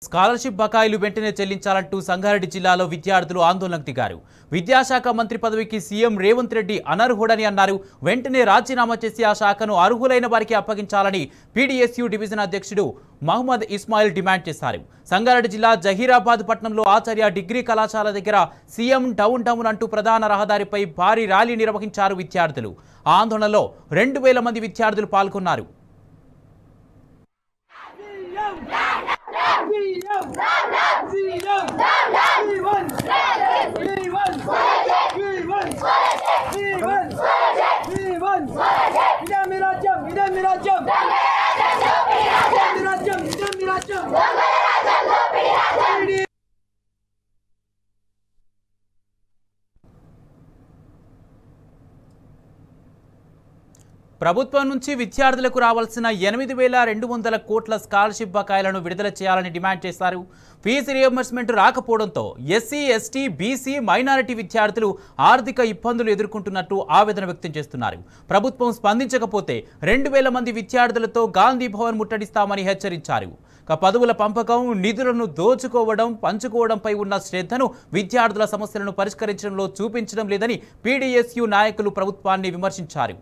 Scholarship బకాయిలు వెంటనే చెల్లించాలంటూ సంగారెడ్డి జిల్లాలో విద్యార్థులు ఆందోళనకు దిగారు. విద్యాశాఖ మంత్రి పదవికి సీఎం రేవంత్ రెడ్డి అనర్హుడని అన్నారు. వెంటనే రాజీనామా చేసి ఆ శాఖను అర్హులైన వారికి అప్పగించాలని పీడీఎస్యూ డివిజన్ అధ్యక్షుడు మహమ్మద్ ఇస్మాయిల్ డిమాండ్ చేశారు. సంగారెడ్డి జిల్లా జహీరాబాద్ పట్టణంలో ఆచార్య డిగ్రీ కళాశాల దగ్గర సీఎం డౌన్ డౌన్ అంటూ ప్రధాన రహదారిపై భారీ ర్యాలీ నిర్వహించారు విద్యార్థులు. ఆ ఆందోళనలో 2000 మంది విద్యార్థులు పాల్గొన్నారు. ప్రభుత్వం నుంచి విద్యార్థులకు రావాల్సిన 8,200 కోట్ల స్కాలర్షిప్ బకాయిలను విడుదల చేయాలని డిమాండ్ చేశారు. ఫీజు రియంబర్స్మెంట్ రాకపోవడంతో ఎస్సీ, ఎస్టీ, బీసీ, మైనారిటీ విద్యార్థులు ఆర్థిక ఇబ్బందులు ఎదుర్కొంటున్నట్టు ఆవేదన వ్యక్తం చేస్తున్నారు. ప్రభుత్వం స్పందించకపోతే 2000 మంది విద్యార్థులతో గాంధీ భవన్ ముట్టడిస్తామని హెచ్చరించారు. పదవుల పంపకం, నిధులను దోచుకోవడం, పంచుకోవడంపై ఉన్న శ్రద్ధను విద్యార్థుల సమస్యలను పరిష్కరించడంలో చూపించడం లేదని పీడీఎస్యూ నాయకులు ప్రభుత్వాన్ని విమర్శించారు.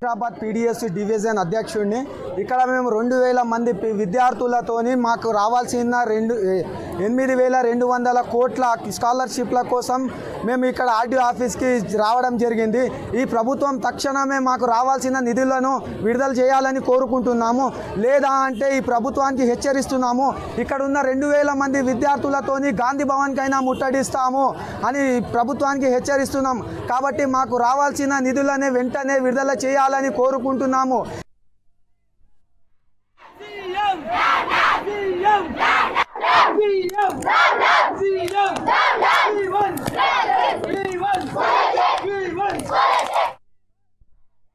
హైదరాబాద్ పీడీఎస్యూ డివిజన్ అధ్యక్షుడిని. ఇక్కడ మేము 2000 మంది విద్యార్థులతోని మాకు రావాల్సిన 8,200 కోట్ల స్కాలర్షిప్ల కోసం మేము ఇక్కడ ఆర్డీఓ ఆఫీస్కి రావడం జరిగింది. ఈ ప్రభుత్వం తక్షణమే మాకు రావాల్సిన నిధులను విడుదల చేయాలని కోరుకుంటున్నాము. లేదా అంటే ఈ ప్రభుత్వానికి హెచ్చరిస్తున్నాము. ఇక్కడ ఉన్న 2000 మంది విద్యార్థులతోని గాంధీ భవన్కైనా ముట్టడిస్తాము అని ప్రభుత్వానికి హెచ్చరిస్తున్నాము. కాబట్టి మాకు రావాల్సిన నిధులనే వెంటనే విడుదల చేయాలని కోరుకుంటున్నాము. CM